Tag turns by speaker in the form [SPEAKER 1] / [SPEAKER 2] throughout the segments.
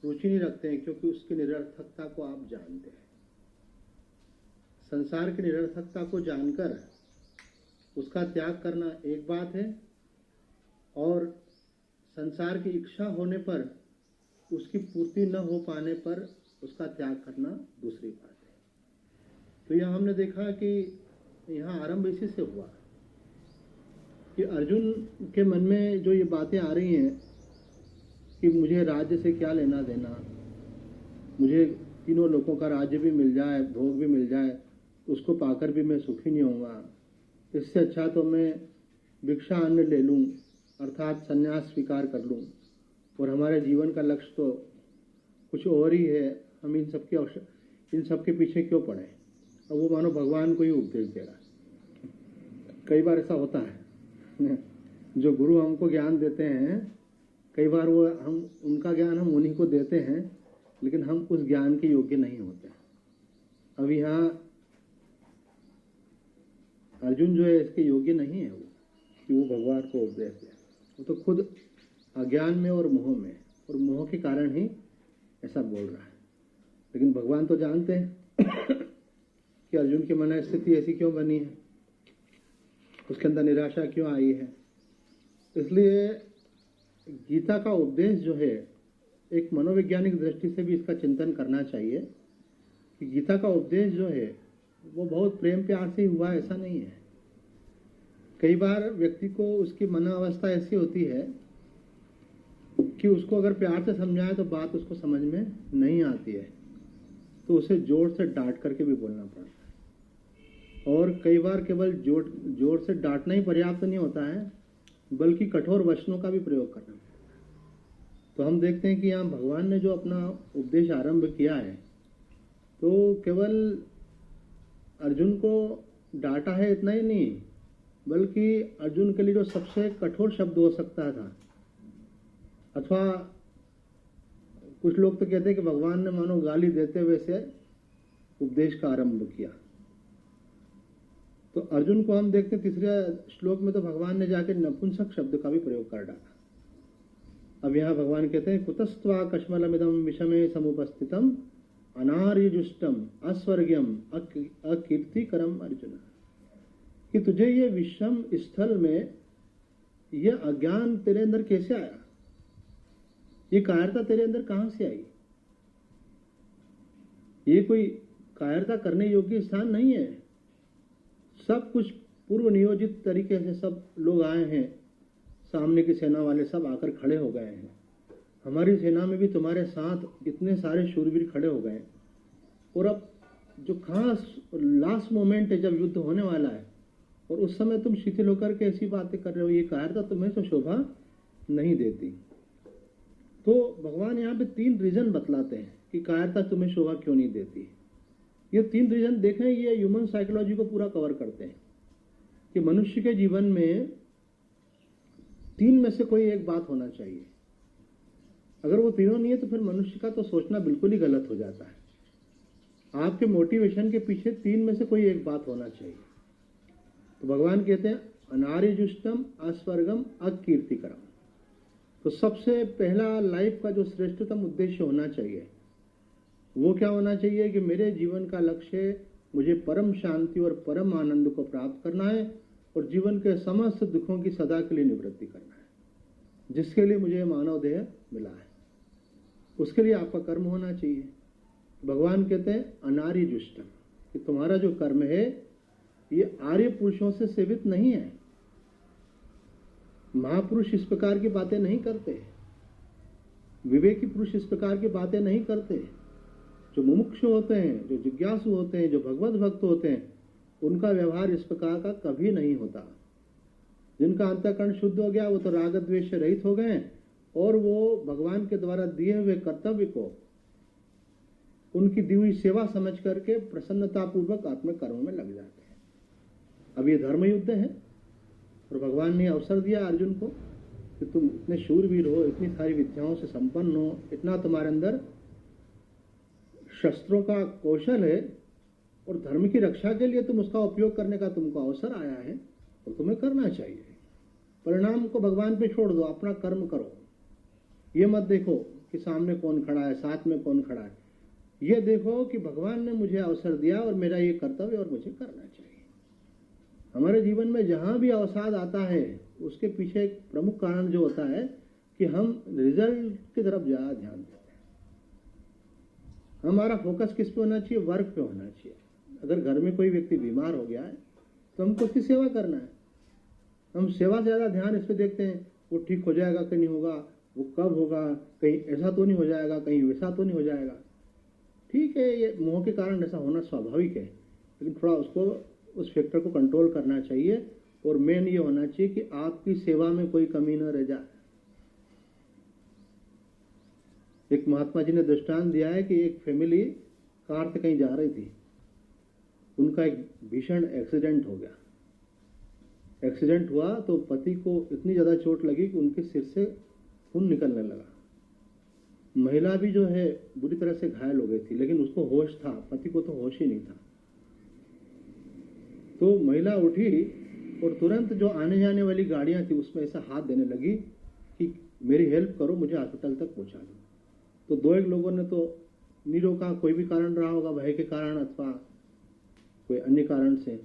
[SPEAKER 1] रुचि नहीं रखते हैं, क्योंकि उसकी निरर्थकता को आप जानते हैं। संसार की निरर्थकता को जानकर उसका त्याग करना एक बात है, और संसार की इच्छा होने पर उसकी पूर्ति न हो पाने पर उसका त्याग करना दूसरी बात है। तो यहाँ हमने देखा कि यहाँ आरंभ इसी से हुआ कि अर्जुन के मन में जो ये बातें आ रही हैं कि मुझे राज्य से क्या लेना देना, मुझे तीनों लोगों का राज्य भी मिल जाए, भोग भी मिल जाए, उसको पाकर भी मैं सुखी नहीं होऊंगा, इससे अच्छा तो मैं भिक्षा अन्न ले लूँ, अर्थात संन्यास स्वीकार कर लूँ, और हमारे जीवन का लक्ष्य तो कुछ और ही है, हम इन सब के पीछे क्यों पड़े। और वो मानो भगवान को ही उपदेश दे रहा है। कई बार ऐसा होता है, जो गुरु हमको ज्ञान देते हैं, कई बार वो उनका ज्ञान हम उन्हीं को देते हैं, लेकिन हम उस ज्ञान के योग्य नहीं होते। अब यहाँ अर्जुन जो है इसके योग्य नहीं है वो, कि वो भगवान को उपदेश दे। वो तो खुद अज्ञान में और मोह में, और मोह के कारण ही ऐसा बोल रहा है। लेकिन भगवान तो जानते हैं कि अर्जुन की मन स्थिति ऐसी क्यों बनी है, उसके अंदर निराशा क्यों आई है। इसलिए गीता का उपदेश जो है, एक मनोवैज्ञानिक दृष्टि से भी इसका चिंतन करना चाहिए कि गीता का उपदेश जो है वो बहुत प्रेम प्यार से हुआ, ऐसा नहीं है। कई बार व्यक्ति को उसकी मनोअवस्था ऐसी होती है कि उसको अगर प्यार से समझाए तो बात उसको समझ में नहीं आती है, तो उसे जोर से डांट करके भी बोलना पड़ता है। और कई बार केवल जोर से डांटना ही पर्याप्त नहीं होता है, बल्कि कठोर वचनों का भी प्रयोग करना पड़ता है। तो हम देखते हैं कि यहाँ भगवान ने जो अपना उपदेश आरंभ किया है, तो केवल अर्जुन को डांटा है इतना ही नहीं, बल्कि अर्जुन के लिए जो सबसे कठोर शब्द हो सकता था, अथवा कुछ लोग तो कहते हैं कि भगवान ने मानो गाली देते हुए से उपदेश का आरंभ किया। तो अर्जुन को हम देखते हैं तीसरे श्लोक में, तो भगवान ने जाके नपुंसक शब्द का भी प्रयोग कर डाला। अब यहाँ भगवान कहते हैं, कुतस्त्वा कश्मलमिदं विषमे समुपस्थितम अनार्यजुष्टम अस्वर्ग्यम अकीर्तिकरम अर्जुन, कि तुझे ये विषम स्थल में ये अज्ञान तेरे अंदर कैसे आया, ये कायरता तेरे अंदर कहां से आई। ये कोई कायरता करने योग्य स्थान नहीं है। सब कुछ पूर्व नियोजित तरीके से सब लोग आए हैं, सामने की सेना वाले सब आकर खड़े हो गए हैं। हमारी सेना में भी तुम्हारे साथ इतने सारे शूरवीर खड़े हो गए, और अब जो खास लास्ट मोमेंट है जब युद्ध होने वाला है, और उस समय तुम शिथिल होकर के ऐसी बातें कर रहे हो, ये कायरता तुम्हें तो शोभा नहीं देती। तो भगवान यहाँ पे 3 रीजन बतलाते हैं कि कायरता तुम्हें शोभा क्यों नहीं देती। ये 3 रीजन देखें, ये ह्यूमन साइकोलॉजी को पूरा कवर करते हैं कि मनुष्य के जीवन में 3 में से कोई एक बात होना चाहिए। अगर वो तीनों नहीं है तो फिर मनुष्य का तो सोचना बिल्कुल ही गलत हो जाता है। आपके मोटिवेशन के पीछे 3 में से कोई एक बात होना चाहिए। तो भगवान कहते हैं अनार्यजुष्टम अस्वर्गम अकीर्तिकरम। तो सबसे पहला लाइफ का जो श्रेष्ठतम उद्देश्य होना चाहिए वो क्या होना चाहिए कि मेरे जीवन का लक्ष्य मुझे परम शांति और परम आनंद को प्राप्त करना है, और जीवन के समस्त दुखों की सदा के लिए निवृत्ति करना है, जिसके लिए मुझे मानव देह मिला है। उसके लिए आपका कर्म होना चाहिए। भगवान कहते हैं अनार्यजुष्टम, कि तुम्हारा जो कर्म है ये आर्य पुरुषों से सेवित नहीं है। महापुरुष इस प्रकार की बातें नहीं करते, विवेकी पुरुष इस प्रकार की बातें नहीं करते। जो मुमुक्षु होते हैं, जो जिज्ञासु होते हैं, जो भगवत भक्त होते हैं, उनका व्यवहार इस प्रकार का कभी नहीं होता। जिनका अंतःकरण शुद्ध हो गया वो तो राग द्वेष से रहित हो गए, और वो भगवान के द्वारा दिए हुए कर्तव्य को उनकी दी हुई सेवा समझ करके प्रसन्नतापूर्वक आत्म कर्म में लग जाते हैं। अब ये धर्म युद्ध है, और भगवान ने अवसर दिया अर्जुन को कि तुम इतने शूरवीर हो, इतनी सारी विद्याओं से संपन्न हो, इतना तुम्हारे अंदर शस्त्रों का कौशल है, और धर्म की रक्षा के लिए तुम उसका उपयोग करने का तुमको अवसर आया है, और तुम्हें करना चाहिए। परिणाम को भगवान पे छोड़ दो, अपना कर्म करो। ये मत देखो कि सामने कौन खड़ा है, साथ में कौन खड़ा है। ये देखो कि भगवान ने मुझे अवसर दिया और मेरा ये कर्तव्य और मुझे करना चाहिए। हमारे जीवन में जहां भी अवसाद आता है उसके पीछे एक प्रमुख कारण जो होता है कि हम रिजल्ट की तरफ ज्यादा ध्यान देते हैं। हमारा फोकस किस पे होना चाहिए? वर्क पे होना चाहिए। अगर घर में कोई व्यक्ति बीमार हो गया है तो हमको उसकी सेवा करना है। हम सेवा से ज्यादा ध्यान इस पे देखते हैं, वो ठीक हो जाएगा कि नहीं होगा, वो कब होगा, कहीं ऐसा तो नहीं हो जाएगा, कहीं वैसा तो नहीं हो जाएगा। ठीक है, ये मोह के कारण ऐसा होना स्वाभाविक है, लेकिन थोड़ा उसको उस फैक्टर को कंट्रोल करना चाहिए। और मेन ये होना चाहिए कि आपकी सेवा में कोई कमी न रह जाए। एक महात्मा जी ने दृष्टांत दिया है कि एक फैमिली कार से कहीं जा रही थी, उनका एक भीषण एक्सीडेंट हो गया। एक्सीडेंट हुआ तो पति को इतनी ज्यादा चोट लगी कि उनके सिर से खून निकलने लगा। महिला भी जो है बुरी तरह से घायल हो गई थी, लेकिन उसको होश था, पति को तो होश ही नहीं था। तो महिला उठी और तुरंत जो आने जाने वाली गाड़ियां थी उसमें ऐसा हाथ देने लगी कि मेरी हेल्प करो, मुझे अस्पताल तक पहुंचा दो। तो दो एक लोगों ने तो नहीं रोका, कोई भी कारण रहा होगा, भय के कारण अथवा कोई अन्य कारण से,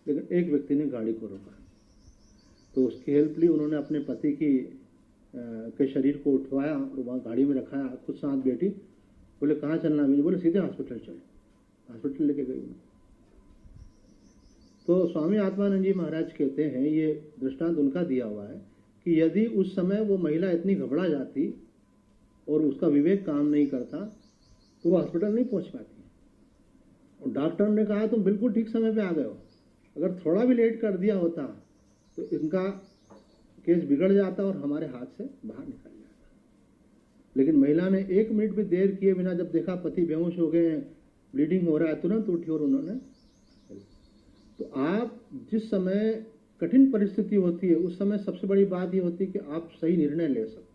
[SPEAKER 1] लेकिन एक व्यक्ति ने गाड़ी को रोका। तो उसकी हेल्प ली। उन्होंने अपने पति की के शरीर को उठवाया और वहाँ गाड़ी में रखाया, खुद साथ बैठी। बोले कहाँ चलना है? बोले सीधे हॉस्पिटल चलो। हॉस्पिटल लेके गई। तो स्वामी आत्मानंद जी महाराज कहते हैं, ये दृष्टांत उनका दिया हुआ है कि यदि उस समय वो महिला इतनी घबरा जाती और उसका विवेक काम नहीं करता तो वो हॉस्पिटल नहीं पहुंच पाती। और डॉक्टर ने कहा तुम बिल्कुल ठीक समय पे आ गए हो, अगर थोड़ा भी लेट कर दिया होता तो इनका केस बिगड़ जाता और हमारे हाथ से बाहर निकल जाता। लेकिन महिला ने 1 मिनट भी देर किए बिना जब देखा पति बेहोश हो गए हैं, ब्लीडिंग हो रहा है, तुरंत उठी और उन्होंने। तो आप जिस समय कठिन परिस्थिति होती है उस समय सबसे बड़ी बात ये होती है कि आप सही निर्णय ले सको।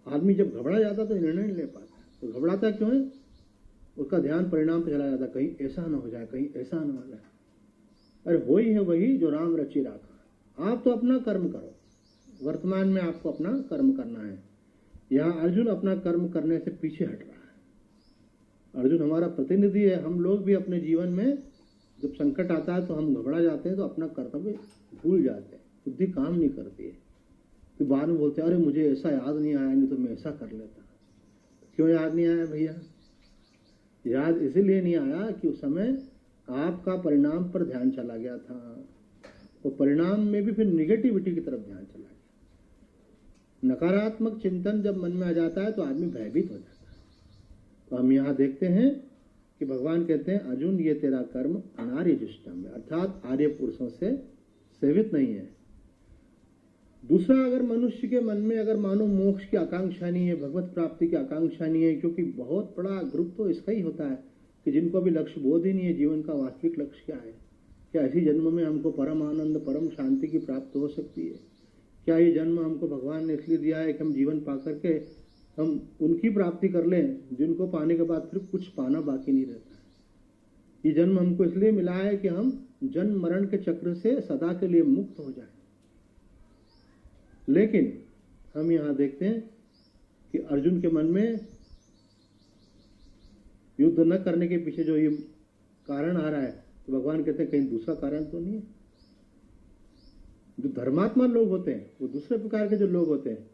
[SPEAKER 1] आदमी जब घबरा जाता तो निर्णय नहीं ले पाता। तो घबराता क्यों है? उसका ध्यान परिणाम पे चला जाता, कहीं ऐसा ना हो जाए, कहीं ऐसा ना हो जाए। अरे वही है वही जो राम रचि राखा। आप तो अपना कर्म करो, वर्तमान में आपको अपना कर्म करना है। यहाँ अर्जुन अपना कर्म करने से पीछे हट रहा है। अर्जुन हमारा प्रतिनिधि है। हम लोग भी अपने जीवन में जब संकट आता है तो हम घबरा जाते हैं, तो अपना कर्तव्य भूल जाते हैं, बुद्धि काम नहीं करती है। तो बाद में बोलते हैं अरे मुझे ऐसा याद नहीं आया, नहीं तो मैं ऐसा कर लेता। क्यों याद नहीं आया भैया? याद इसीलिए नहीं आया कि उस समय आपका परिणाम पर ध्यान चला गया था, और परिणाम में भी फिर निगेटिविटी की तरफ ध्यान चला गया। नकारात्मक चिंतन जब मन में आ जाता है तो आदमी भयभीत हो जाता है। तो हम यहाँ देखते हैं कि भगवान कहते हैं अर्जुन ये तेरा कर्म अनार्य जुष्टम है, अर्थात आर्य पुरुषों से सेवित नहीं है। दूसरा, अगर मनुष्य के मन में अगर मानो मोक्ष की आकांक्षा नहीं है, भगवत प्राप्ति की आकांक्षा नहीं है, क्योंकि बहुत बड़ा ग्रुप तो इसका ही होता है कि जिनको भी लक्ष्य बोध ही नहीं है, जीवन का वास्तविक लक्ष्य क्या है, क्या इसी जन्म में हमको परम आनंद परम शांति की प्राप्त हो सकती है, क्या ये जन्म हमको भगवान ने इसलिए दिया है कि हम जीवन पा करके हम उनकी प्राप्ति कर लें जिनको पाने के बाद फिर कुछ पाना बाकी नहीं रहता है। ये जन्म हमको इसलिए मिला है कि हम जन्म मरण के चक्र से सदा के लिए मुक्त हो जाए। लेकिन हम यहाँ देखते हैं कि अर्जुन के मन में युद्ध न करने के पीछे जो ये कारण आ रहा है, तो भगवान कहते हैं कहीं दूसरा कारण तो नहीं है। जो धर्मात्मा लोग होते हैं, वो दूसरे प्रकार के जो लोग होते हैं,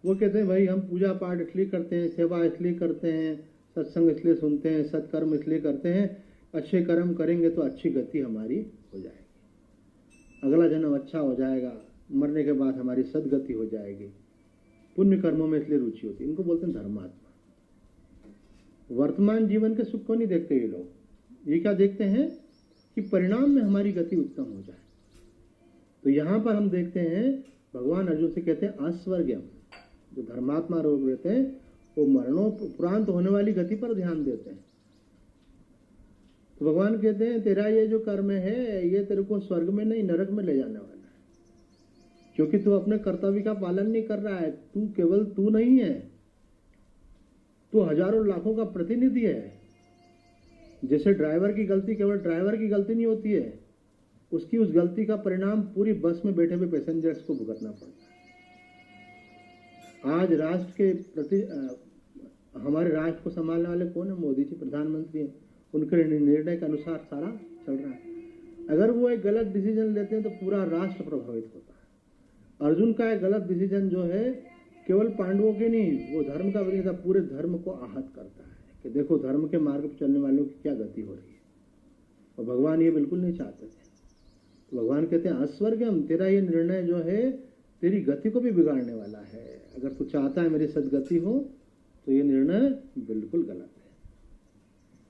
[SPEAKER 1] वो कहते हैं भाई हम पूजा पाठ इसलिए करते हैं, सेवा इसलिए करते हैं, सत्संग इसलिए सुनते हैं, सत्कर्म इसलिए करते हैं, अच्छे कर्म करेंगे तो अच्छी गति हमारी हो जाएगी, अगला जन्म अच्छा हो जाएगा, मरने के बाद हमारी सदगति हो जाएगी। पुण्य कर्मों में इसलिए रुचि होती है। इनको बोलते हैं धर्मात्मा। वर्तमान जीवन के सुख को नहीं देखते ये लोग। ये क्या देखते हैं कि परिणाम में हमारी गति उत्तम हो जाए। तो यहां पर हम देखते हैं भगवान अर्जुन से कहते हैं अस्वर्गम। जो धर्मात्मा लोग रहते हैं वो मरणोपरांत होने वाली गति पर ध्यान देते हैं। तो भगवान कहते हैं तेरा ये जो कर्म है ये तेरे को स्वर्ग में नहीं नरक में ले जाने वाला है, क्योंकि तू अपने कर्तव्य का पालन नहीं कर रहा है। तू केवल तू नहीं है, तू हजारों लाखों का प्रतिनिधि है। जैसे ड्राइवर की गलती केवल ड्राइवर की गलती नहीं होती है, उसकी उस गलती का परिणाम पूरी बस में बैठे हुए पैसेंजर्स को भुगतना पड़ता है। आज राष्ट्र के प्रति हमारे राष्ट्र को संभालने वाले कौन है? मोदी जी प्रधानमंत्री हैं। उनके निर्णय के अनुसार सारा चल रहा है। अगर वो एक गलत डिसीजन लेते हैं तो पूरा राष्ट्र प्रभावित होता है। अर्जुन का एक गलत डिसीजन जो है केवल पांडवों के नहीं, वो धर्म का भी था, पूरे धर्म को आहत करता है कि देखो धर्म के मार्ग पर चलने वालों की क्या गति हो रही है। और भगवान ये बिल्कुल नहीं चाहते थे। तो भगवान कहते हैं अस्वर्गम, तेरा ये निर्णय जो है तेरी गति को भी बिगाड़ने वाला है। अगर तू चाहता है मेरी सदगति हो तो ये निर्णय बिल्कुल गलत है।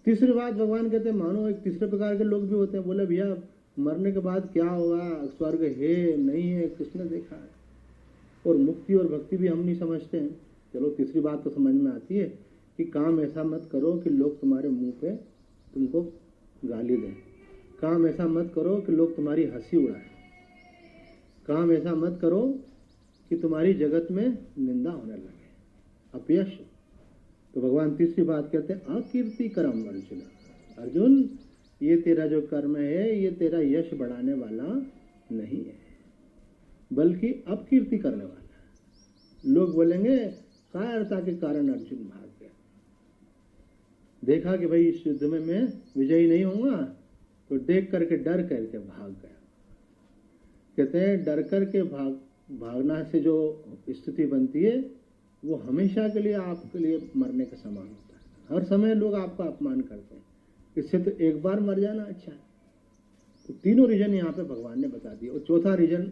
[SPEAKER 1] तीसरी बात भगवान कहते हैं, मानो एक तीसरे प्रकार के लोग भी होते हैं, बोले भैया मरने के बाद क्या होगा, स्वर्ग है नहीं है, किसने देखा है। और मुक्ति और भक्ति भी हम नहीं समझते हैं। चलो तीसरी बात तो समझ में आती है कि काम ऐसा मत करो कि लोग तुम्हारे मुंह पे तुमको गाली दें। काम ऐसा मत करो कि लोग तुम्हारी हंसी उड़ाएं। काम ऐसा मत करो कि तुम्हारी जगत में निंदा होने लगे, अपयश। तो भगवान तीसरी बात कहते हैं अकीर्ति कर्म अर्जुन। अर्जुन ये तेरा जो कर्म है ये तेरा यश बढ़ाने वाला नहीं है, बल्कि अपकीर्ति करने वाला है। लोग बोलेंगे कायरता के कारण अर्जुन भाग गया। देखा कि भाई इस युद्ध में मैं विजयी नहीं होऊंगा तो देख करके डर करके भाग गया। कहते हैं डर करके भागना से जो स्थिति बनती है वो हमेशा के लिए आपके लिए मरने के समान होता है। हर समय लोग आपका अपमान करते हैं, इससे तो एक बार मर जाना अच्छा है। तो तीनों रीजन यहाँ पे भगवान ने बता दिए। और चौथा रीजन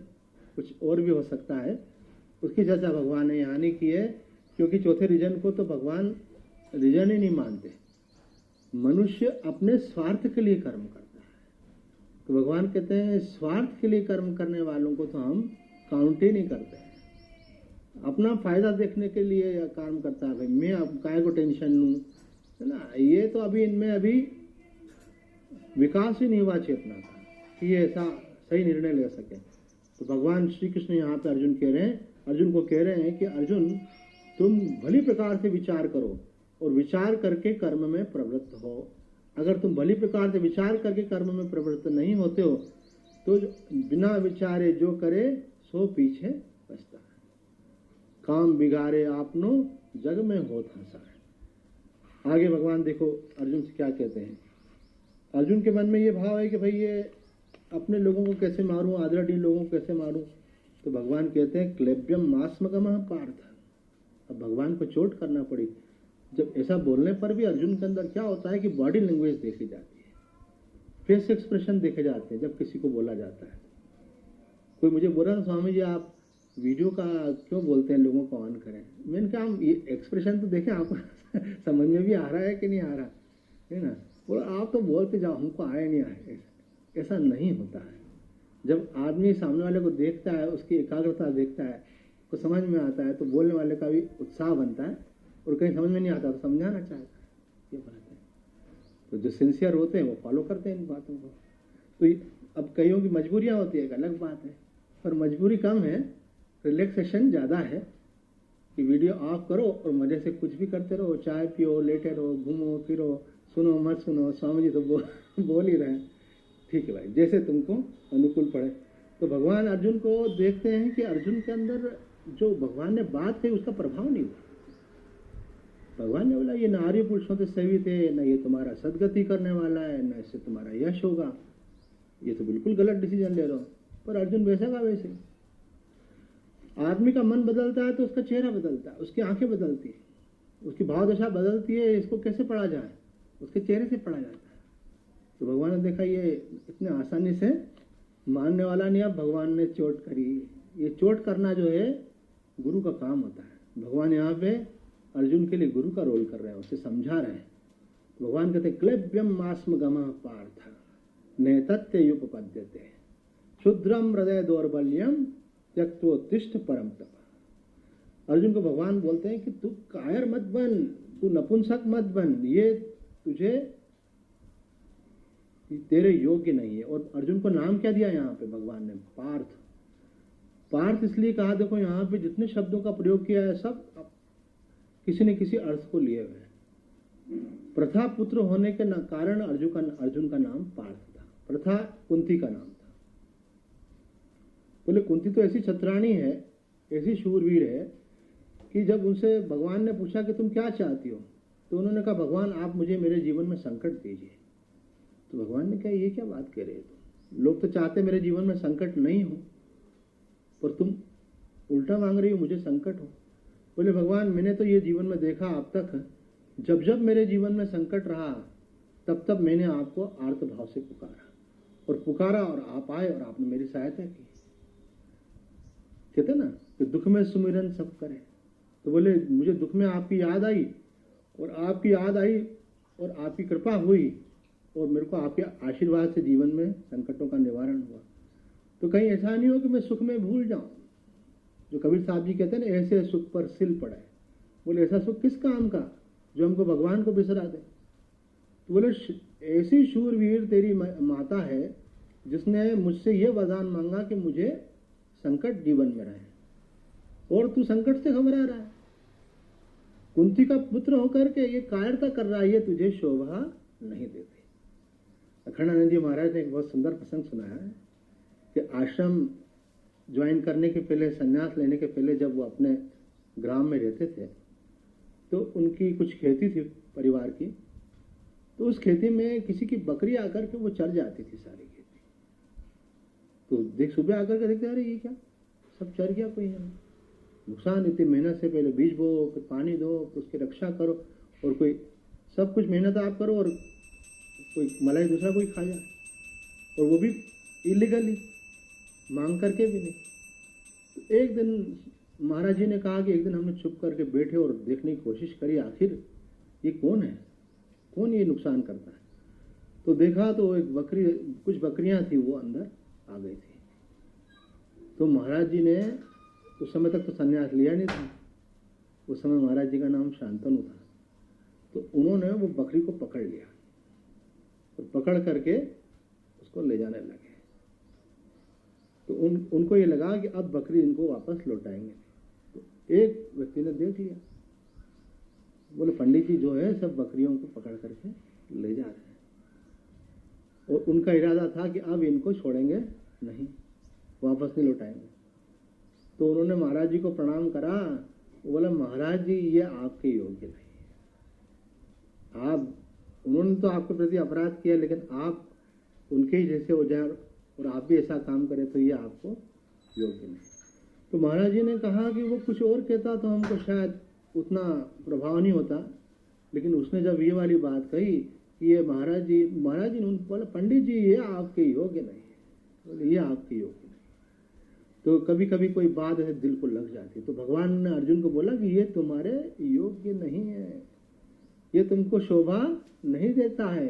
[SPEAKER 1] कुछ और भी हो सकता है, उसकी चर्चा भगवान ने यहाँ नहीं की है, क्योंकि चौथे रीजन को तो भगवान रीजन ही नहीं मानते। मनुष्य अपने स्वार्थ के लिए कर्म करता है, तो भगवान कहते हैं स्वार्थ के लिए कर्म करने वालों को तो हम काउंट ही नहीं करते हैं। अपना फायदा देखने के लिए काम करता है, भाई मैं अब काय को टेंशन लूँ, है ना। ये तो अभी इनमें अभी विकास ही नहीं हुआ चेतना का कि ये ऐसा सही निर्णय ले सके। तो भगवान श्री कृष्ण यहाँ पे अर्जुन को कह रहे हैं कि अर्जुन तुम भली प्रकार से विचार करो और विचार करके कर्म में प्रवृत्त हो। अगर तुम भली प्रकार से विचार करके कर्म में प्रवृत्त नहीं होते हो तो बिना विचारे जो करे सो पीछे बचता है। काम बिगाड़े आपनो जग में होत हंसा। आगे भगवान देखो अर्जुन से क्या कहते हैं। अर्जुन के मन में ये भाव है कि भाई ये अपने लोगों को कैसे मारूं, आदरणीय लोगों को कैसे मारूं। तो भगवान कहते हैं क्लेब्यम मास्मगमः पार्थ। अब भगवान को चोट करना पड़ी। जब ऐसा बोलने पर भी अर्जुन के अंदर क्या होता है कि बॉडी लैंग्वेज देखी जाती है, फेस एक्सप्रेशन देखे जाते हैं जब किसी को बोला जाता है। कोई मुझे बोला था स्वामी जी आप वीडियो का क्यों बोलते हैं, लोगों को ऑन करें। मैंने कहा हम ये एक्सप्रेशन तो देखें, आपको समझ में भी आ रहा है कि नहीं आ रहा है ना। बोला आप तो बोलते जाओ, हमको आए नहीं आए। ऐसा नहीं होता है। जब आदमी सामने वाले को देखता है, उसकी एकाग्रता देखता है, को समझ में आता है, तो बोलने वाले का भी उत्साह बनता है। और कहीं समझ में नहीं आता तो समझाना चाहता है, ये बात है। तो जो सिंसियर होते हैं वो फॉलो करते हैं इन बातों को। तो अब कईयों की मजबूरियां होती है, एक अलग बात है, पर मजबूरी कम है, रिलैक्सेशन ज़्यादा है कि वीडियो ऑफ करो और मज़े से कुछ भी करते रहो, चाय पियो, लेटे रहो, घूमो फिरो, सुनो मत सुनो, स्वामी जी तो बोल ही रहे। ठीक है भाई, जैसे तुमको अनुकूल पड़े। तो भगवान अर्जुन को देखते हैं कि अर्जुन के अंदर जो भगवान ने बात कही उसका प्रभाव नहीं हुआ। भगवान ने बोला ये नारी पुरुषों से सेवित है, न ये तुम्हारा सदगति करने वाला है, न इससे तुम्हारा यश होगा, ये तो बिल्कुल गलत डिसीजन ले रहे हो। पर अर्जुन वैसा का वैसे। आदमी का मन बदलता है तो उसका चेहरा बदलता है, उसकी आंखें बदलती है, उसकी भावदशा बदलती है। इसको कैसे पढ़ा जाए, उसके चेहरे से पढ़ा जाता है। तो भगवान ने देखा ये इतने आसानी से मानने वाला नहीं। अब भगवान ने चोट करी। ये चोट करना जो है गुरु का काम होता है। भगवान यहाँ पे अर्जुन के लिए गुरु का रोल कर रहे हैं, उसे समझा रहे हैं। भगवान कहते क्लेब्यम मास्म गमः पार्थ नैतत्युपपद्यते क्षुद्रम हृदय दौर्बल्यम त्यक्तोत्तिष्ठ परम तप। अर्जुन को भगवान बोलते हैं कि तू कायर मत बन, तू नपुंसक मत बन, ये तुझे तेरे योग्य नहीं है। और अर्जुन को नाम क्या दिया यहाँ पे भगवान ने, पार्थ। पार्थ इसलिए कहा, देखो यहाँ पे जितने शब्दों का प्रयोग किया है सब किसी न किसी अर्थ को लिए हुए हैं। प्रथा पुत्र होने के कारण अर्जुन का नाम पार्थ था। प्रथा कुंती का नाम था। बोले कुंती तो ऐसी छत्राणी है, ऐसी शूरवीर है कि जब उनसे भगवान ने पूछा कि तुम क्या चाहती हो, तो उन्होंने कहा भगवान आप मुझे मेरे जीवन में संकट दीजिए। तो भगवान ने कहा ये क्या बात कह रहे हो तुम, लोग तो चाहते मेरे जीवन में संकट नहीं हो, पर तुम उल्टा मांग रही हो मुझे संकट हो। बोले भगवान मैंने तो ये जीवन में देखा अब तक, जब जब मेरे जीवन में संकट रहा तब तब मैंने आपको आर्त भाव से पुकारा और आप आए और आपने मेरी सहायता की। कहते ना कि दुख में सुमिरन सब करे, तो बोले मुझे दुख में आपकी याद आई और आपकी कृपा हुई और मेरे को आपके आशीर्वाद से जीवन में संकटों का निवारण हुआ। तो कहीं ऐसा नहीं हो कि मैं सुख में भूल जाऊं। जो कबीर साहब जी कहते हैं ना, ऐसे सुख पर सिल पड़े। बोले ऐसा सुख किस काम का जो हमको भगवान को बिसरा दे। तो बोले ऐसी शूरवीर तेरी माता है जिसने मुझसे ये वरदान मांगा कि मुझे संकट जीवन में रहे, और तू संकट से घबरा रहा है। कुंती का पुत्र होकर के ये कायरता कर रहा है, ये तुझे शोभा नहीं देती। अखंडानंद जी महाराज ने एक बहुत सुंदर प्रसंग सुनाया है कि आश्रम ज्वाइन करने के पहले, संन्यास लेने के पहले जब वो अपने ग्राम में रहते थे तो उनकी कुछ खेती थी परिवार की, तो उस खेती में किसी की बकरी आकर के वो चर जाती थी सारी खेती। तो सुबह आकर के देखते अरे ये क्या सब चर गया, कोई है नुकसान, इतनी मेहनत से पहले बीज बो, फिर पानी दो, फिर उसकी रक्षा करो, और कोई सब कुछ मेहनत आप करो और कोई मलाई दूसरा कोई खा जाए, और वो भी इलीगली मांग करके भी नहीं। तो एक दिन महाराज जी ने कहा कि एक दिन हमने चुप करके बैठे और देखने की कोशिश करी आखिर ये कौन है, कौन ये नुकसान करता है। तो देखा तो एक बकरी, कुछ बकरियां थी वो अंदर आ गई थी। तो महाराज जी ने उस समय तक तो संन्यास लिया नहीं था, उस समय महाराज जी का नाम शांतनु था। तो उन्होंने वो बकरी को पकड़ लिया और पकड़ करके उसको ले जाने लगे। तो उनको ये लगा कि अब बकरी इनको वापस लौटाएंगे। तो एक व्यक्ति ने देख लिया, बोले पंडित जी जो है सब बकरियों को पकड़ करके ले जा रहे हैं, और उनका इरादा था कि अब इनको छोड़ेंगे नहीं, वापस नहीं लौटाएंगे। तो उन्होंने महाराज जी को प्रणाम करा। बोला महाराज जी ये आपके योग्य नहीं है, आप, उन्होंने तो आपके प्रति अपराध किया, लेकिन आप उनके ही जैसे हो जाए और आप भी ऐसा काम करें तो ये आपको योग्य नहीं। तो महाराज जी ने कहा कि वो कुछ और कहता तो हमको शायद उतना प्रभाव नहीं होता, लेकिन उसने जब ये वाली बात कही कि ये महाराज जी ने बोला पंडित जी ये आपके योग्य नहीं है, बोले ये आपके योग्य नहीं। तो कभी कभी कोई बात ऐसे दिल को लग जाती है। तो भगवान ने अर्जुन को बोला कि ये तुम्हारे योग्य नहीं है, ये तुमको शोभा नहीं देता है।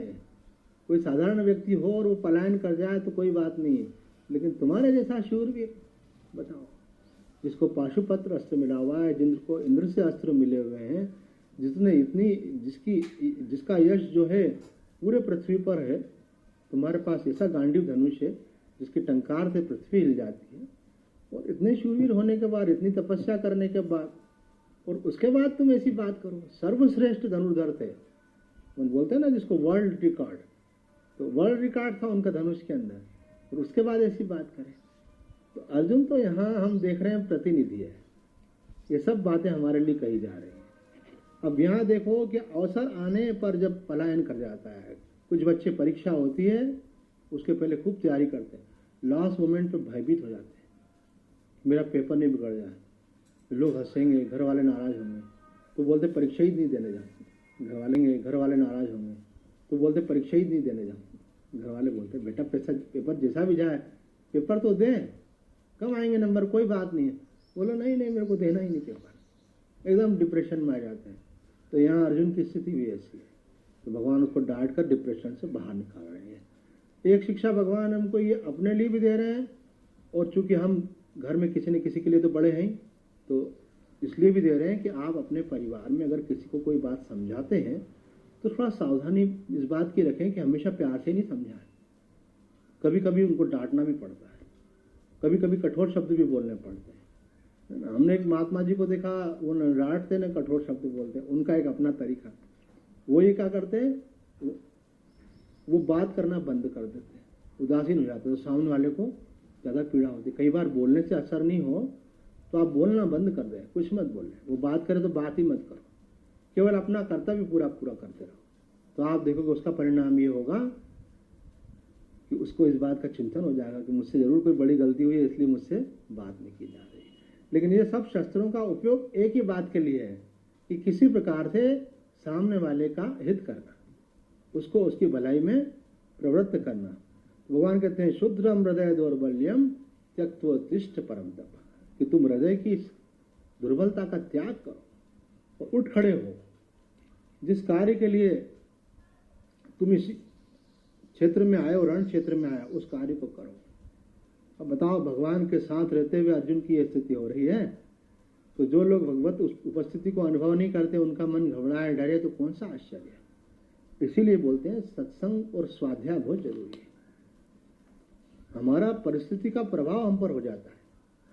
[SPEAKER 1] कोई साधारण व्यक्ति हो और वो पलायन कर जाए तो कोई बात नहीं है, लेकिन तुम्हारे जैसा शूरवीर बताओ, जिसको पाशुपत्र अस्त्र मिला हुआ है, जिनको इंद्र से अस्त्र मिले हुए हैं, जिसका यश जो है पूरे पृथ्वी पर है, तुम्हारे पास ऐसा गांडीव धनुष है जिसकी टंकार से पृथ्वी हिल जाती है, और इतने शूरवीर होने के बाद, इतनी तपस्या करने के बाद, और उसके बाद तुम ऐसी बात करो। सर्वश्रेष्ठ धनुर्धर थे, हम बोलते हैं ना जिसको वर्ल्ड रिकॉर्ड, तो वर्ल्ड रिकॉर्ड था उनका धनुष के अंदर, और उसके बाद ऐसी बात करें। तो अर्जुन तो यहाँ हम देख रहे हैं प्रतिनिधि है, ये सब बातें हमारे लिए कही जा रही हैं। अब यहाँ देखो कि अवसर आने पर जब पलायन कर जाता है, कुछ बच्चे परीक्षा होती है उसके पहले खूब तैयारी करते हैं, लास्ट मोमेंट पे भयभीत हो जाते हैं, मेरा पेपर नहीं बिगड़ जाए, लोग हंसेंगे, घर वाले नाराज होंगे, तो बोलते परीक्षा ही नहीं देने जाओ। घर वाले नाराज होंगे तो बोलते परीक्षा ही नहीं देने जाओ। घर वाले बोलते बेटा पेपर जैसा भी जाए पेपर तो दे, कम आएंगे नंबर कोई बात नहीं है। बोलो नहीं मेरे को देना ही नहीं पेपर, एकदम डिप्रेशन में आ जाते हैं। तो यहाँ अर्जुन की स्थिति भी ऐसी है, तो भगवान उसको डांट कर डिप्रेशन से बाहर निकाल रहे हैं। एक शिक्षा भगवान हमको ये अपने लिए भी दे रहे हैं, और चूंकि हम घर में किसी न किसी के लिए तो बड़े हैं, तो इसलिए भी दे रहे हैं कि आप अपने परिवार में अगर किसी को कोई बात समझाते हैं तो थोड़ा सावधानी इस बात की रखें कि हमेशा प्यार से नहीं समझाएं। कभी कभी उनको डांटना भी पड़ता है, कभी कभी कठोर शब्द भी बोलने पड़ते हैं। हमने एक महात्मा जी को देखा, वो न डांटते न कठोर शब्द बोलते, उनका एक अपना तरीका। वो ये क्या करते, वो बात करना बंद कर देते, उदासीन हो जाते, तो सामने वाले को ज़्यादा पीड़ा होती। कई बार बोलने से असर नहीं हो तो आप बोलना बंद कर दें, कुछ मत बोलें। वो बात करे तो बात ही मत करो, केवल अपना कर्तव्य पूरा पूरा करते रहो। तो आप देखोगे उसका परिणाम ये होगा कि उसको इस बात का चिंतन हो जाएगा कि मुझसे जरूर कोई बड़ी गलती हुई है, इसलिए मुझसे बात नहीं की जा रही। लेकिन ये सब शस्त्रों का उपयोग एक ही बात के लिए है कि किसी प्रकार से सामने वाले का हित करना, उसको उसकी भलाई में प्रवृत्त करना। भगवान कहते हैं शुद्रम हृदय दौर्बल्यम त्यक्त्वोत्तिष्ठ परम तप, कि तुम हृदय की दुर्बलता का त्याग करो और उठ खड़े हो। जिस कार्य के लिए तुम इस क्षेत्र में आए हो, रण क्षेत्र में आए, उस कार्य को करो। अब बताओ, भगवान के साथ रहते हुए अर्जुन की यह स्थिति हो रही है, तो जो लोग भगवत उपस्थिति को अनुभव नहीं करते, उनका मन घबराए डरे, तो कौन सा आश्चर्य है। इसीलिए बोलते हैं सत्संग और स्वाध्याय बहुत जरूरी है। हमारा परिस्थिति का प्रभाव हम पर हो जाता है,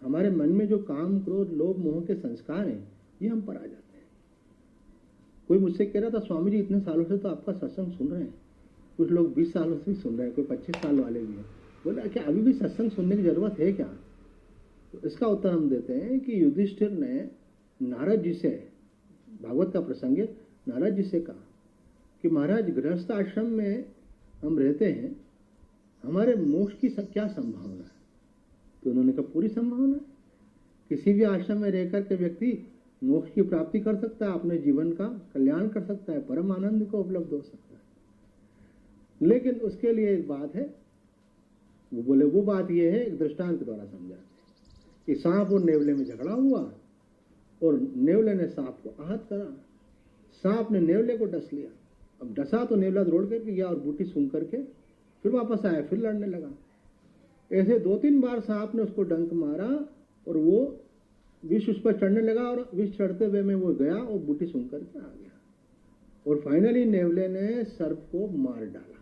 [SPEAKER 1] हमारे मन में जो काम क्रोध लोभ मोह के संस्कार हैं ये हम पर आ जाते हैं। कोई मुझसे कह रहा था, स्वामी जी इतने सालों से तो आपका सत्संग सुन रहे हैं, कुछ लोग 20 सालों से सुन रहे हैं, कोई 25 साल वाले भी हैं। बोला कि अभी भी सत्संग सुनने की जरूरत है क्या? तो इसका उत्तर हम देते हैं कि युधिष्ठिर ने नारद जी से, भागवत का प्रसंग है, नारद जी से कहा कि महाराज गृहस्थ आश्रम में हम रहते हैं, हमारे मोक्ष की क्या संभावना है? तो उन्होंने कहा पूरी संभावना है। किसी भी आश्रम में रहकर के व्यक्ति मोक्ष की प्राप्ति कर सकता है, अपने जीवन का कल्याण कर सकता है, परम आनंद को उपलब्ध हो सकता है। लेकिन उसके लिए एक बात है, वो बोले वो बात ये है, एक दृष्टांत के द्वारा समझाते हैं कि सांप और नेवले में झगड़ा हुआ और नेवले ने सांप को आहत करा, सांप ने नेवले को डस लिया। अब डसा तो नेवला दौड़ करके गया और बूटी सूंघ करके फिर वापस आया, फिर लड़ने लगा। ऐसे 2-3 बार सांप ने उसको डंक मारा और वो विष उस पर चढ़ने लगा, और विष चढ़ते हुए में वो गया और बूटी सूंघ करके आ गया, और फाइनली नेवले ने सर्प को मार डाला।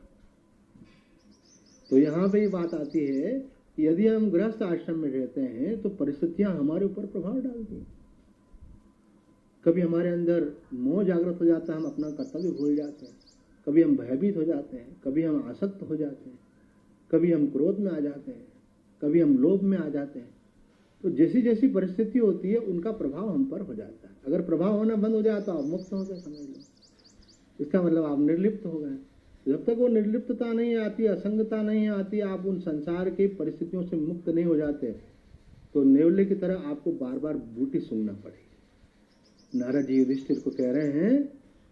[SPEAKER 1] तो यहाँ पे ये बात आती है कि यदि हम गृहस्थ आश्रम में रहते हैं तो परिस्थितियां हमारे ऊपर प्रभाव डालती हैं। कभी हमारे अंदर मोह जागृत हो जाता है, हम अपना कर्तव्य भूल जाते हैं, कभी हम भयभीत हो जाते हैं, कभी हम आसक्त हो जाते हैं, कभी हम क्रोध में आ जाते हैं, कभी हम लोभ में आ जाते हैं। तो जैसी जैसी परिस्थिति होती है उनका प्रभाव हम पर हो जाता है। अगर प्रभाव होना बंद हो जाए तो आप मुक्त हो गए, समझ लो। इसका मतलब आप निर्लिप्त हो गए। जब तक वो निर्लिप्तता नहीं आती, असंगता नहीं आती, आप उन संसार की परिस्थितियों से मुक्त नहीं हो जाते, तो नेवले की तरह आपको बार बार बूटी सूंघना पड़ेगी। नारद जी युधिष्ठिर को कह रहे हैं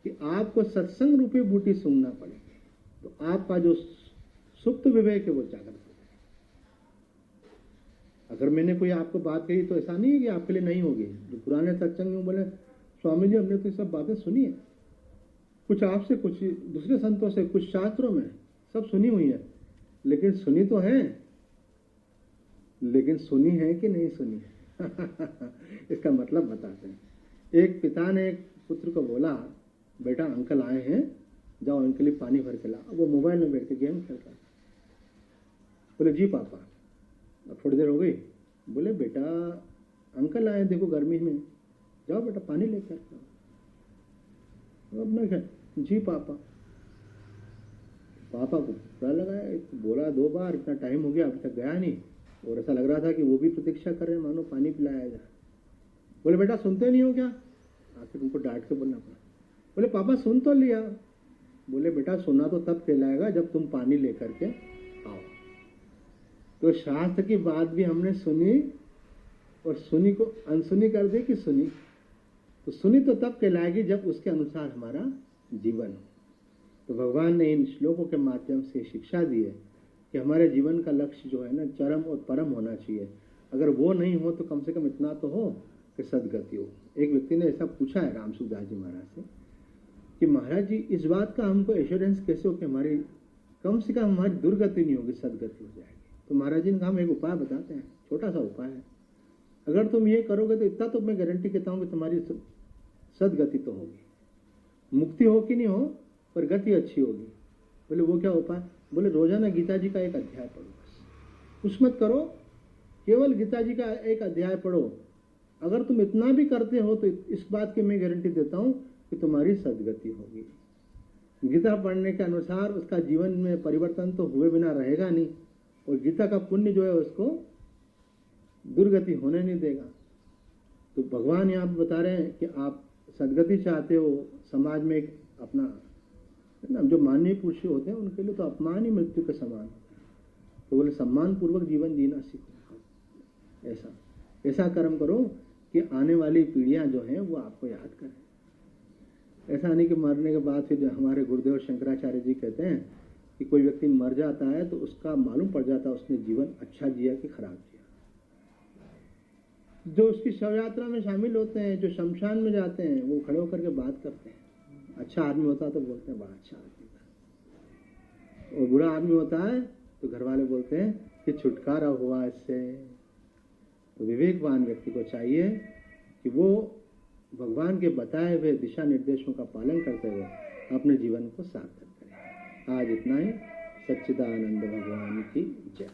[SPEAKER 1] कि आपको सत्संग रूपी बूटी सूंघना पड़ेगी, तो आपका जो सुप्त विवेक है वो जागृत हो जाए। अगर मैंने कोई आपको बात कही तो ऐसा नहीं है कि आपके लिए नहीं होगी। जो पुराने सत्संग में बोले स्वामी जी हमने तो ये सब बातें सुनी है, कुछ आपसे, कुछ दूसरे संतों से, कुछ शास्त्रों में, सब सुनी हुई है, लेकिन सुनी तो है, लेकिन सुनी है कि नहीं सुनी है इसका मतलब बताते हैं। एक पिता ने एक पुत्र को बोला, बेटा अंकल आए हैं, जाओ इनके लिए पानी भर के ला। वो मोबाइल में बैठ के गेम खेलता है। बोले जी पापा। अब थोड़ी देर हो गई, बोले बेटा अंकल आए देखो गर्मी में, जाओ बेटा पानी लेकर आओ। अब मैं क्या, जी पापा। पापा को बुरा लगाया, बोला 2 बार, इतना टाइम हो गया अभी तक गया नहीं, और ऐसा लग रहा था कि वो भी प्रतीक्षा कर रहे हैं, मानो पानी पिलाया जाए। बोले बेटा सुनते नहीं हो क्या? आखिर उनको डांट के बोलना पड़ा। बोले पापा सुन तो लिया। बोले बेटा सुना तो तब कहलाएगा जब तुम पानी लेकर के आओ। तो शास्त्र की बात भी हमने सुनी, और सुनी को अनसुनी कर दी कि सुनी, तो सुनी तो तब कहलाएगी जब उसके अनुसार हमारा जीवन हो। तो भगवान ने इन श्लोकों के माध्यम से शिक्षा दी है कि हमारे जीवन का लक्ष्य जो है ना, चरम और परम होना चाहिए। अगर वो नहीं हो तो कम से कम इतना तो हो कि सदगति हो। एक व्यक्ति ने ऐसा पूछा है रामसुखदास जी महाराज से कि महाराज जी इस बात का हमको एश्योरेंस कैसे हो कि हमारी कम से कम हमारी दुर्गति नहीं होगी, सदगति हो जाएगी। तो महाराज जी ने कहा हम एक उपाय बताते हैं, छोटा सा उपाय है, अगर तुम ये करोगे तो इतना तो मैं गारंटी कहता हूँ कि तुम्हारी सदगति तो होगी, मुक्ति हो कि नहीं हो पर गति अच्छी होगी। बोले वो क्या उपाय? बोले रोजाना गीता जी का एक अध्याय पढ़ो, बस कुछ मत करो, केवल गीता जी का एक अध्याय पढ़ो। अगर तुम इतना भी करते हो तो इस बात की मैं गारंटी देता हूँ कि तुम्हारी सदगति होगी। गीता पढ़ने के अनुसार उसका जीवन में परिवर्तन तो हुए बिना रहेगा नहीं, और गीता का पुण्य जो है उसको दुर्गति होने नहीं देगा। तो भगवान यहाँ पे बता रहे हैं कि आप सदगति चाहते हो, समाज में एक अपना ना, जो माननीय पुरुष होते हैं उनके लिए तो अपमान ही मृत्यु के समान। तो बोले सम्मान पूर्वक जीवन जीना सीखो। ऐसा कर्म करो कि आने वाली पीढ़ियां जो हैं वो आपको याद करें। ऐसा नहीं कि मरने के बाद फिर हमारे गुरुदेव शंकराचार्य जी कहते हैं कि कोई व्यक्ति मर जाता है तो उसका मालूम पड़ जाता है उसने जीवन अच्छा जिया कि खराब जिया। जो उसकी शव यात्रा में शामिल होते हैं, जो शमशान में जाते हैं, वो खड़े होकर के बात करते हैं। अच्छा आदमी होता तो बोलते हैं बड़ा अच्छा आदमी था, और बुरा आदमी होता है तो घर वाले बोलते हैं कि छुटकारा हुआ इससे। तो विवेकवान व्यक्ति को चाहिए कि वो भगवान के बताए हुए दिशा निर्देशों का पालन करते हुए अपने जीवन को सार्थक करें। आज इतना ही। सच्चिदानंद भगवान की जय।